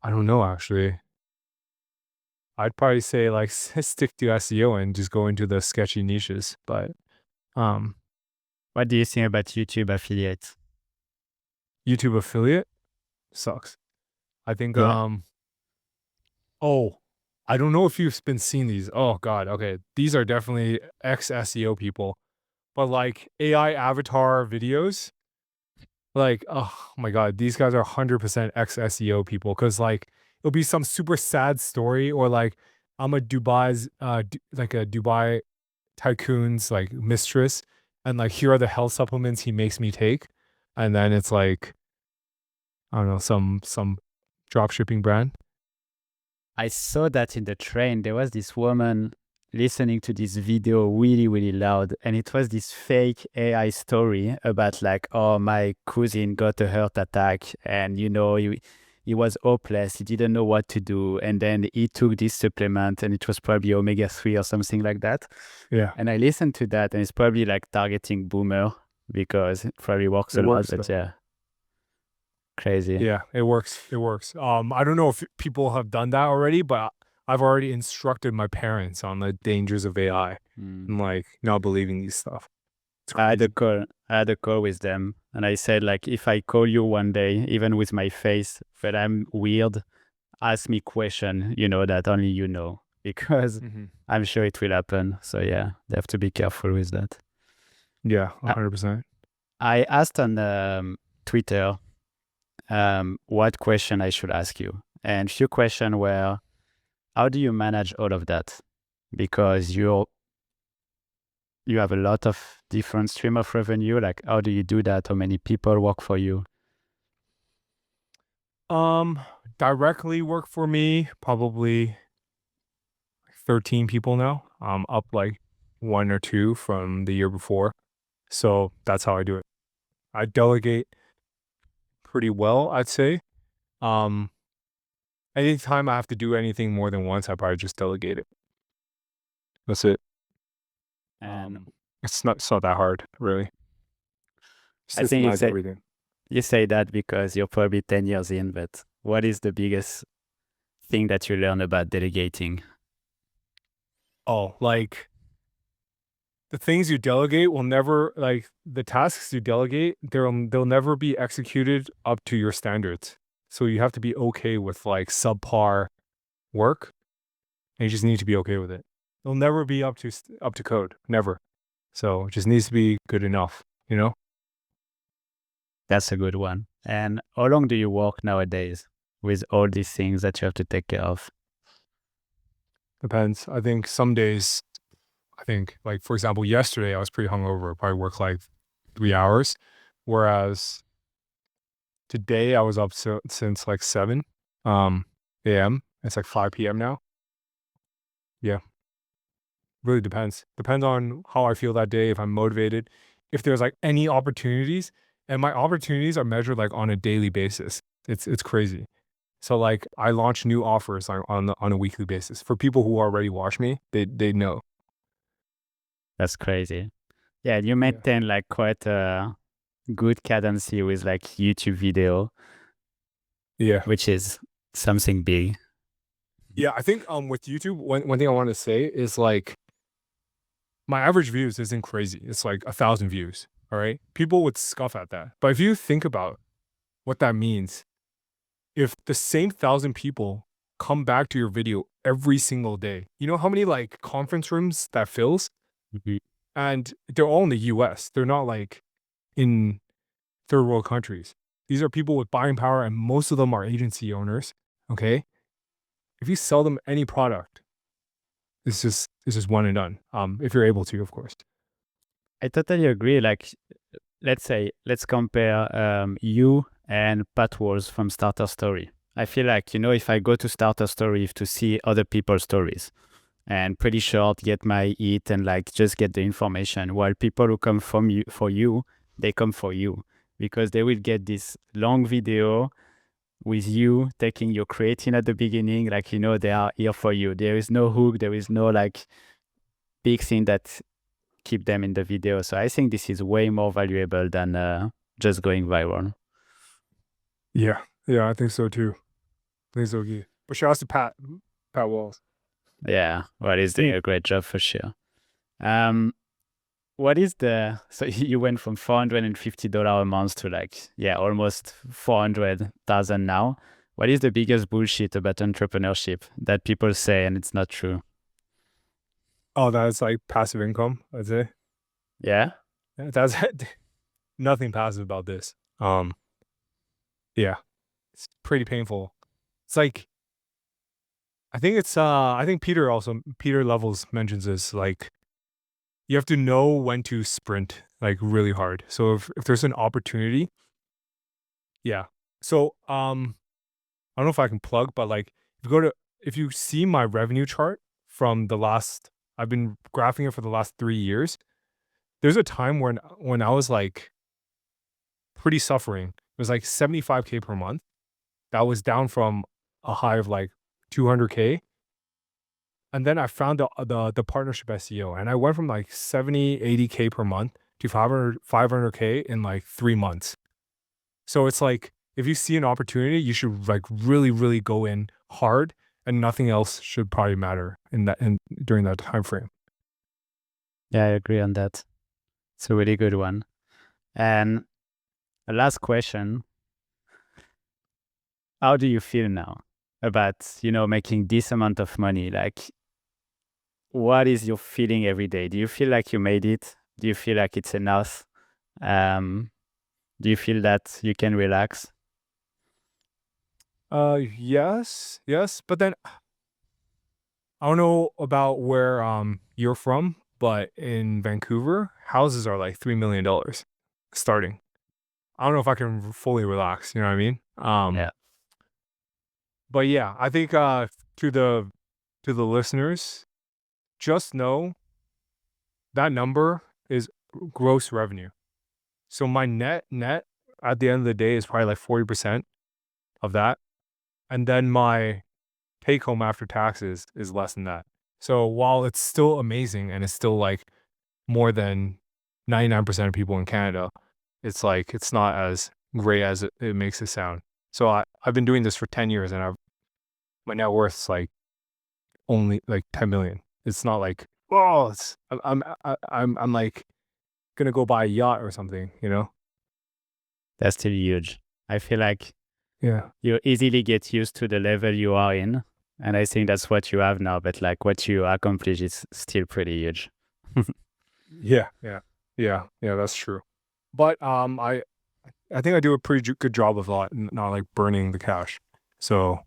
I don't know actually. I'd probably say like stick to SEO and just go into the sketchy niches. But um, What do you think about YouTube affiliates? YouTube affiliate sucks. I think Yeah. oh, I don't know if you've been seeing these. Oh God, okay. These are definitely ex SEO people. But like AI avatar videos, like oh my God, these guys are 100% ex SEO people. Cause like it'll be some super sad story or like I'm a like a Dubai tycoon's like mistress and like here are the health supplements he makes me take. And then it's like, I don't know, some drop shipping brand. I saw that in the train. There was this woman listening to this video really, really loud. And it was this fake AI story about like, oh, my cousin got a heart attack and, he was hopeless. He didn't know what to do. And then he took this supplement and it was probably omega-3 or something like that. Yeah. And I listened to that and it's probably like targeting boomer because it probably works It a lot. works But though. yeah, crazy. Yeah, it works. It works. I don't know if people have done that already, but I've already instructed my parents on the dangers of AI Mm. and like not believing these stuff. It's I had a crazy. call. I had a call with them, and I said like, if I call you one day, even with my face, that I'm weird, ask me question, that only you know, because Hmm. I'm sure it will happen. So yeah, they have to be careful with that. Yeah, I 100%. I asked on Twitter what question I should ask you, and few questions were, how do you manage all of that? Because you have a lot of different stream of revenue. Like, how do you do that? How many people work for you? Um, Directly work for me, probably 13 people now. Up like one or two from the year before. So that's how I do it. I delegate pretty well, I'd say. Um, Anytime I have to do anything more than once, I probably just delegate it. That's it. And It's not that hard, really. I think Systemize everything. you say that because you're probably 10 years in, but what is the biggest thing that you learn about delegating? Oh, like the things you delegate will never like the tasks you delegate, they'll never be executed up to your standards. So you have to be okay with like subpar work, and you just need to be okay with it. It'll never be up to code, never. So it just needs to be good enough, you know? That's a good one. And how long do you work nowadays with all these things that you have to take care of? Depends. I think some days, I think like for example, yesterday I was pretty hungover. Probably worked like 3 hours, whereas today I was up since like 7 a.m. It's like 5 p.m. now. Yeah, really depends. Depends on how I feel that day. If I'm motivated, if there's like any opportunities, and my opportunities are measured like on a daily basis. It's crazy. So like I launch new offers like on a weekly basis for people who already watch me. They know. That's crazy. Yeah, you Yeah. maintain like quite a good cadency with like YouTube video, Yeah. which is something big. Yeah, I think with YouTube, one thing I want to say is like my average views isn't crazy. It's like 1,000 views. All right. People would scoff at that. But if you think about what that means, if the same 1,000 people come back to your video every single day, you know how many like conference rooms that fills? Mhm. And they're all in the US. They're not like in third world countries. These are people with buying power, and most of them are agency owners. Okay. If you sell them any product, it's just one and done. If you're able to, of course. I totally agree. Like, let's compare you and Pat Walls from Starter Story. I feel like, if I go to Starter Story to see other people's stories and pretty short, get my eat and like just get the information, while people who come from you for you, they come for you because they will get this long video with you taking your creatine at the beginning. Like, they are here for you. There is no hook. There is no like big thing that keep them in the video. So I think this is way more valuable than just going viral. Yeah, I think so too. I think so too. But shout out to Pat Walls. Yeah, well, he's doing a great job for sure. What is so you went from $450 a month to like, almost 400,000 now. What is the biggest bullshit about entrepreneurship that people say and it's not true? Oh, that's like passive income, I'd say. Yeah? That's nothing passive about this. Yeah, it's pretty painful. It's like, I think Peter Levels mentions this, like, you have to know when to sprint like really hard. So if there's an opportunity, yeah. So I don't know if I can plug, but like if you see my revenue chart from I've been graphing it for the last 3 years. There's a time when I was like pretty suffering. It was like 75K per month. That was down from a high of like 200K. And then I found the partnership SEO, and I went from like 80K per month to 500K in like 3 months. So it's like, if you see an opportunity, you should like really, really go in hard, and nothing else should probably matter during that time frame. Yeah, I agree on that. It's a really good one. And a last question. How do you feel now about, making this amount of money? Like, what is your feeling every day? Do you feel like you made it? Do you feel like it's enough? Do you feel that you can relax? Yes, but then I don't know about where you're from, but in Vancouver, houses are like $3 million starting. I don't know if I can fully relax, you know what I mean? Yeah. But yeah, I think to the listeners, just know that number is gross revenue. So my net at the end of the day is probably like 40% of that. And then my take home after taxes is less than that. So while it's still amazing and it's still like more than 99% of people in Canada, it's like, it's not as great as it makes it sound. So I've been doing this for 10 years, and my net worth's like only like 10 million. It's not like, oh, I'm like gonna go buy a yacht or something, you know? That's still huge. I feel like Yeah. you easily get used to the level you are in. And I think that's what you have now. But like what you accomplish is still pretty huge. Yeah, that's true. But I think I do a pretty good job of not like burning the cash. So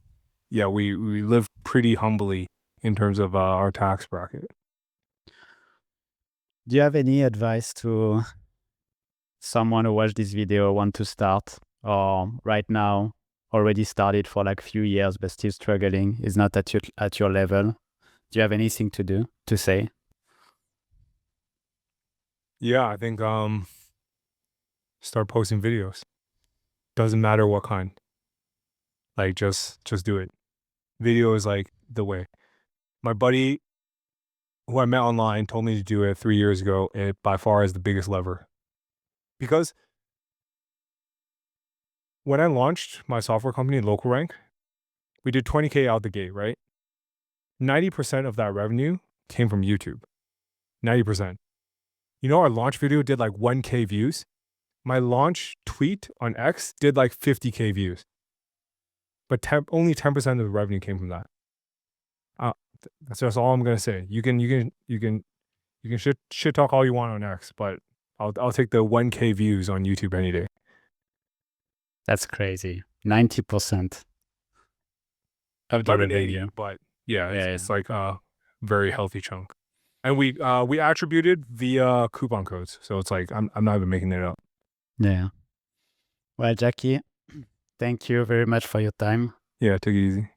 yeah, we live pretty humbly in terms of our tax bracket. Do you have any advice to someone who watched this video, want to start, or right now already started for like a few years but still struggling, is not at your level? Do you have anything to say? Yeah, I think start posting videos. Doesn't matter what kind. Like just do it. Video is like the way. My buddy who I met online told me to do it 3 years ago. It by far is the biggest lever. Because when I launched my software company, Local Rank, we did 20K out the gate, right? 90% of that revenue came from YouTube. 90%. You know, our launch video did like 1K views. My launch tweet on X did like 50K views. But only 10% of the revenue came from that. That's just all I'm gonna say. You can shit talk all you want on X, but I'll take the 1K views on YouTube any day. That's crazy. 90%. Of the revenue. But yeah, Yeah, it's like a very healthy chunk. And we attributed via coupon codes, so it's like I'm not even making it up. Yeah. Well, Jacky, thank you very much for your time. Yeah, take it easy.